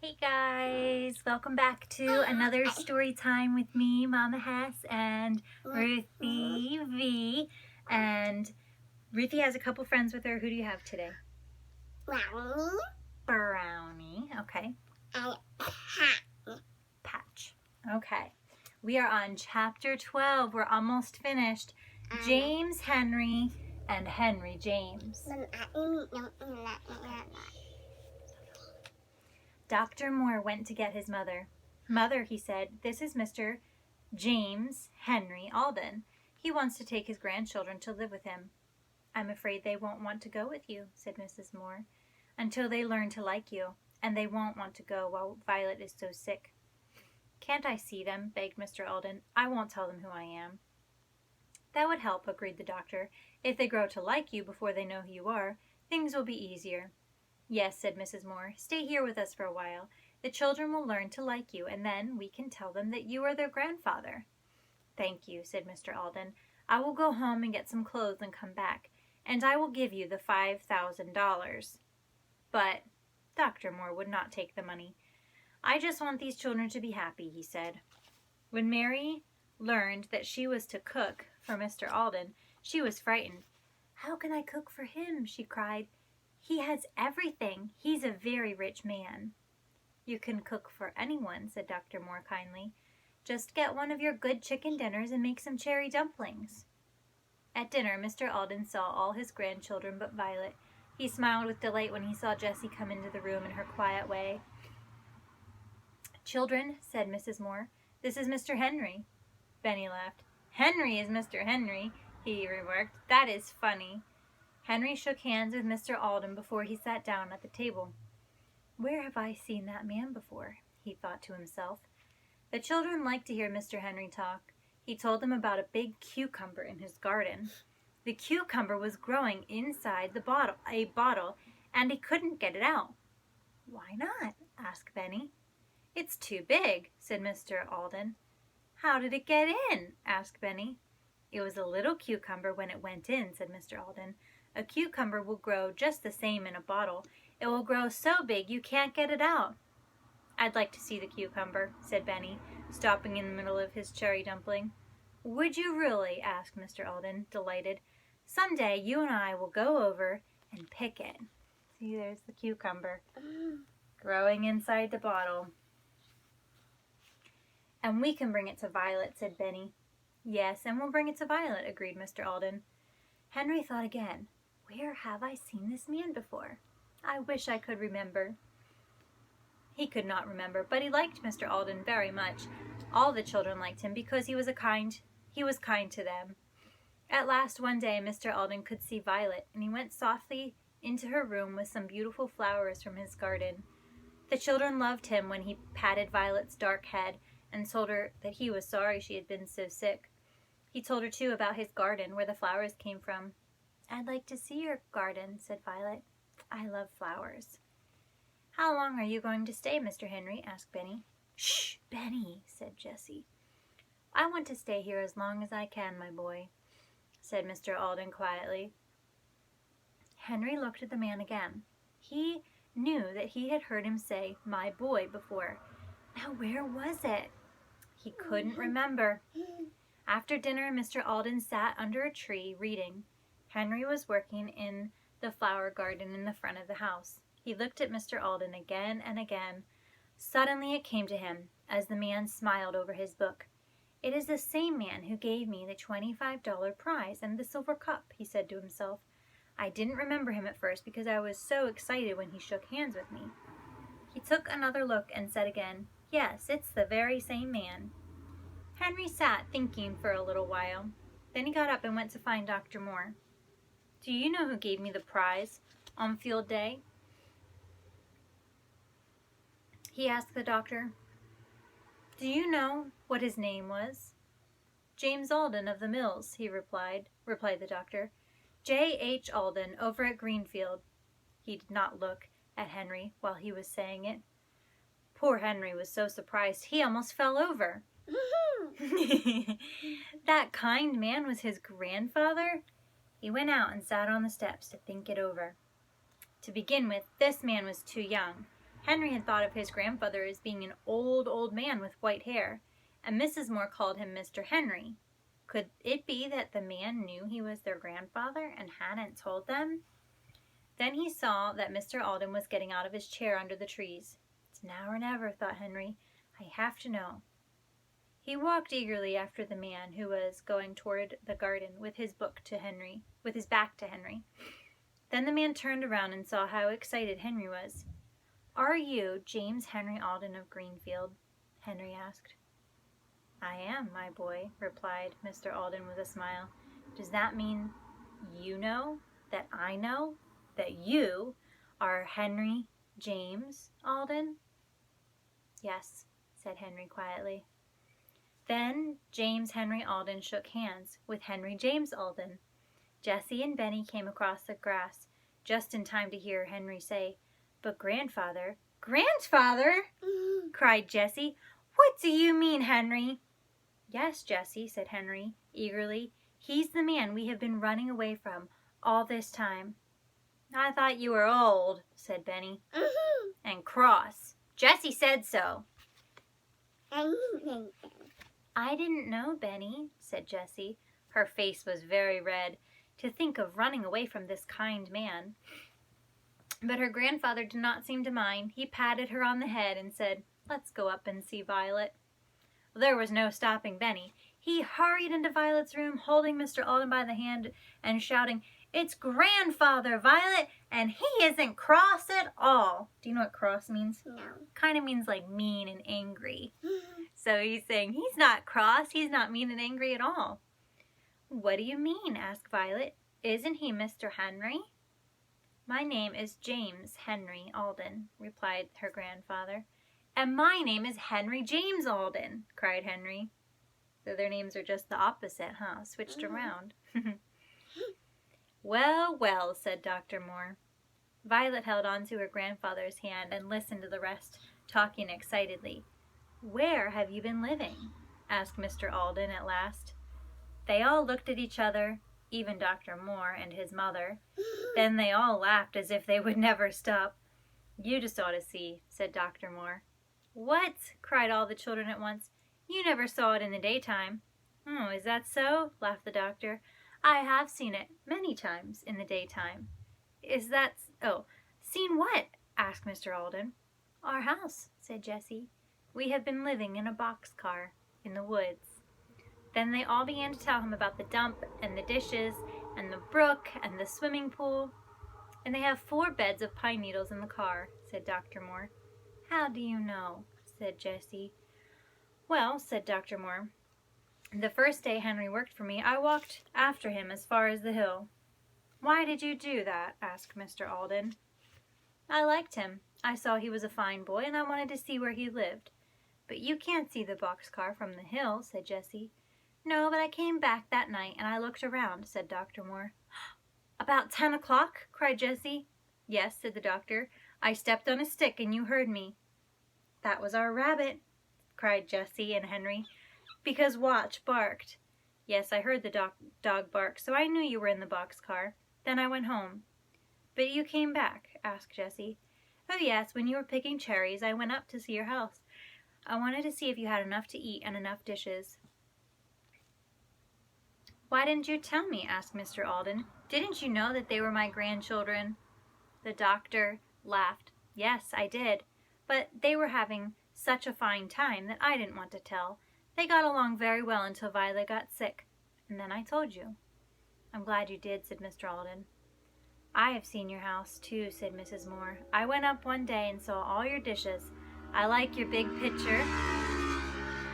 Hey guys, welcome back to another story time with me, Mama Hess and Ruthie V. And Ruthie has a couple friends with her. Who do you have today? Brownie. Okay. And Patch. Okay. We are on chapter 12. We're almost finished. James Henry and Henry James. Dr. Moore went to get his mother. Mother, he said, this is Mr. James Henry Alden. He wants to take his grandchildren to live with him. I'm afraid they won't want to go with you, said Mrs. Moore, until they learn to like you, and they won't want to go while Violet is so sick. Can't I see them? Begged Mr. Alden. I won't tell them who I am. That would help, agreed the doctor. If they grow to like you before they know who you are, things will be easier. Yes, said Mrs. Moore. Stay here with us for a while. The children will learn to like you, and then we can tell them that you are their grandfather. Thank you, said Mr. Alden. I will go home and get some clothes and come back, and I will give you the $5,000. But Dr. Moore would not take the money. I just want these children to be happy, he said. When Mary learned that she was to cook for Mr. Alden, she was frightened. How can I cook for him? She cried. He has everything. He's a very rich man. You can cook for anyone, said Dr. Moore kindly. Just get one of your good chicken dinners and make some cherry dumplings. At dinner, Mr. Alden saw all his grandchildren but Violet. He smiled with delight when he saw Jessie come into the room in her quiet way. Children, said Mrs. Moore, this is Mr. Henry. Benny laughed. Henry is Mr. Henry, he remarked. That is funny. Henry shook hands with Mr. Alden before he sat down at the table. Where have I seen that man before? He thought to himself. The children liked to hear Mr. Henry talk. He told them about a big cucumber in his garden. The cucumber was growing inside a bottle, and he couldn't get it out. Why not? Asked Benny. It's too big, said Mr. Alden. How did it get in? Asked Benny. It was a little cucumber when it went in, said Mr. Alden. A cucumber will grow just the same in a bottle. It will grow so big you can't get it out. I'd like to see the cucumber, said Benny, stopping in the middle of his cherry dumpling. Would you really? Asked Mr. Alden, delighted. Some day you and I will go over and pick it. See, there's the cucumber growing inside the bottle. And we can bring it to Violet, said Benny. Yes, and we'll bring it to Violet, agreed Mr. Alden. Henry thought again. Where have I seen this man before? I wish I could remember. He could not remember, but he liked Mr. Alden very much. All the children liked him because he was kind to them. At last one day Mr. Alden could see Violet, and he went softly into her room with some beautiful flowers from his garden. The children loved him when he patted Violet's dark head and told her that he was sorry she had been so sick. He told her, too, about his garden, where the flowers came from. I'd like to see your garden, said Violet. I love flowers. How long are you going to stay, Mr. Henry? Asked Benny. Shh, Benny, said Jessie. I want to stay here as long as I can, my boy, said Mr. Alden quietly. Henry looked at the man again. He knew that he had heard him say, my boy, before. Now where was it? He couldn't remember. After dinner, Mr. Alden sat under a tree reading. Henry was working in the flower garden in the front of the house. He looked at Mr. Alden again and again. Suddenly it came to him, as the man smiled over his book. It is the same man who gave me the $25 prize and the silver cup, he said to himself. I didn't remember him at first because I was so excited when he shook hands with me. He took another look and said again, Yes, it's the very same man. Henry sat thinking for a little while. Then he got up and went to find Dr. Moore. Do you know who gave me the prize on field day? He asked the doctor. Do you know what his name was? James Alden of the Mills, he replied the doctor. J.H. Alden over at Greenfield. He did not look at Henry while he was saying it. Poor Henry was so surprised he almost fell over. That kind man was his grandfather? He went out and sat on the steps to think it over. To begin with, this man was too young. Henry had thought of his grandfather as being an old man with white hair, and Mrs. Moore called him Mr. Henry. Could it be that the man knew he was their grandfather and hadn't told them? Then he saw that Mr. Alden was getting out of his chair under the trees. It's now or never, thought Henry. I have to know. He walked eagerly after the man, who was going toward the garden with his back to Henry. Then the man turned around and saw how excited Henry was. "Are you James Henry Alden of Greenfield?" Henry asked. "I am, my boy," replied Mr. Alden with a smile. "Does that mean you know that I know that you are Henry James Alden?" "Yes," said Henry quietly. Then James Henry Alden shook hands with Henry James Alden. Jessie and Benny came across the grass just in time to hear Henry say, "But grandfather—" "Grandfather!" cried Jessie. "What do you mean, Henry?" "Yes, Jessie," said Henry eagerly. "He's the man we have been running away from all this time." "I thought you were old," said Benny, "and cross. Jessie said so." "I didn't know, Benny," said Jessie. Her face was very red. To think of running away from this kind man. But her grandfather did not seem to mind. He patted her on the head and said, "Let's go up and see Violet." There was no stopping Benny. He hurried into Violet's room, holding Mr. Alden by the hand and shouting, "It's grandfather, Violet, and he isn't cross at all." Do you know what cross means? No. Kind of means like mean and angry. So he's saying he's not cross, he's not mean and angry at all. "What do you mean?" asked Violet. "Isn't he Mr. Henry?" "My name is James Henry Alden," replied her grandfather. "And my name is Henry James Alden," cried Henry. So their names are just the opposite, huh? Switched around. "Well, well," said Dr. Moore. Violet held on to her grandfather's hand and listened to the rest, talking excitedly. "Where have you been living?" asked Mr. Alden at last. They all looked at each other, even Dr. Moore and his mother. Then they all laughed as if they would never stop. "You just ought to see," said Dr. Moore. "What?" cried all the children at once. "You never saw it in the daytime." "Oh, is that so?" laughed the doctor. "I have seen it many times in the daytime." "Is that... oh, seen what?" asked Mr. Alden. "Our house," said Jessie. "We have been living in a boxcar in the woods." Then they all began to tell him about the dump and the dishes and the brook and the swimming pool. "And they have 4 beds of pine needles in the car," said Dr. Moore. "How do you know?" said Jessie. "Well," said Dr. Moore, "the first day Henry worked for me, I walked after him as far as the hill." "Why did you do that?" asked Mr. Alden. "I liked him. I saw he was a fine boy, and I wanted to see where he lived." "But you can't see the boxcar from the hill," said Jessie. "No, but I came back that night, and I looked around," said Dr. Moore. "About 10 o'clock?" cried Jessie. "Yes," said the doctor. "I stepped on a stick, and you heard me." "That was our rabbit," cried Jessie and Henry, "because Watch barked." "Yes, I heard the dog bark, so I knew you were in the boxcar. Then I went home." "But you came back?" asked Jessie. "Oh, yes, when you were picking cherries, I went up to see your house. I wanted to see if you had enough to eat and enough dishes." "Why didn't you tell me?" asked Mr. Alden. "Didn't you know that they were my grandchildren?" The doctor laughed. "Yes, I did. But they were having such a fine time that I didn't want to tell. They got along very well until Violet got sick. And then I told you." "I'm glad you did," said Mr. Alden. "I have seen your house, too," said Mrs. Moore. "I went up one day and saw all your dishes. I like your big pitcher."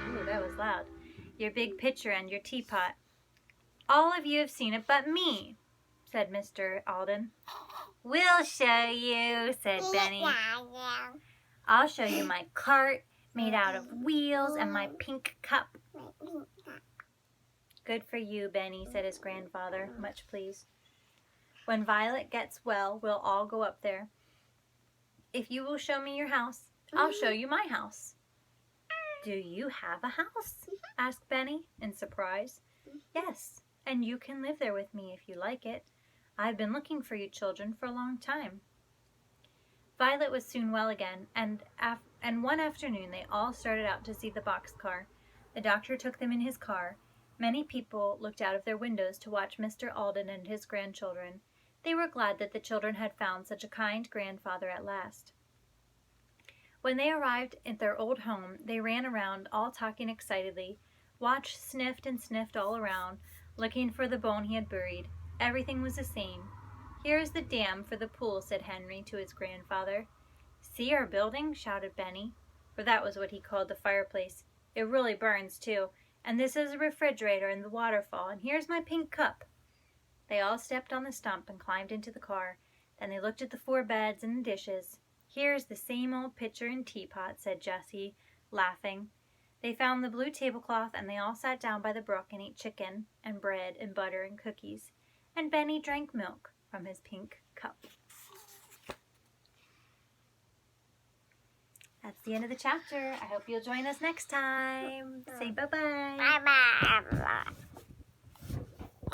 Ooh, that was loud. "Your big pitcher and your teapot." "All of you have seen it but me," said Mr. Alden. "We'll show you," said Benny. "I'll show you my cart made out of wheels and my pink cup." "Good for you, Benny," said his grandfather, much pleased. "When Violet gets well, we'll all go up there. If you will show me your house, I'll show you my house." "Do you have a house?" asked Benny in surprise. "Yes, and you can live there with me if you like it. I've been looking for you children for a long time." Violet was soon well again, and one afternoon they all started out to see the boxcar. The doctor took them in his car. Many people looked out of their windows to watch Mr. Alden and his grandchildren. They were glad that the children had found such a kind grandfather at last. When they arrived at their old home, they ran around, all talking excitedly. Watch sniffed and sniffed all around, looking for the bone he had buried. Everything was the same. "Here is the dam for the pool," said Henry to his grandfather. "See our building?" shouted Benny, for that was what he called the fireplace. "It really burns, too. And this is a refrigerator and the waterfall, and here's my pink cup." They all stepped on the stump and climbed into the car. Then they looked at the 4 beds and the dishes. "Here's the same old pitcher and teapot," said Jessie, laughing. They found the blue tablecloth, and they all sat down by the brook and ate chicken and bread and butter and cookies. And Benny drank milk from his pink cup. That's the end of the chapter. I hope you'll join us next time. Say bye-bye. Bye-bye.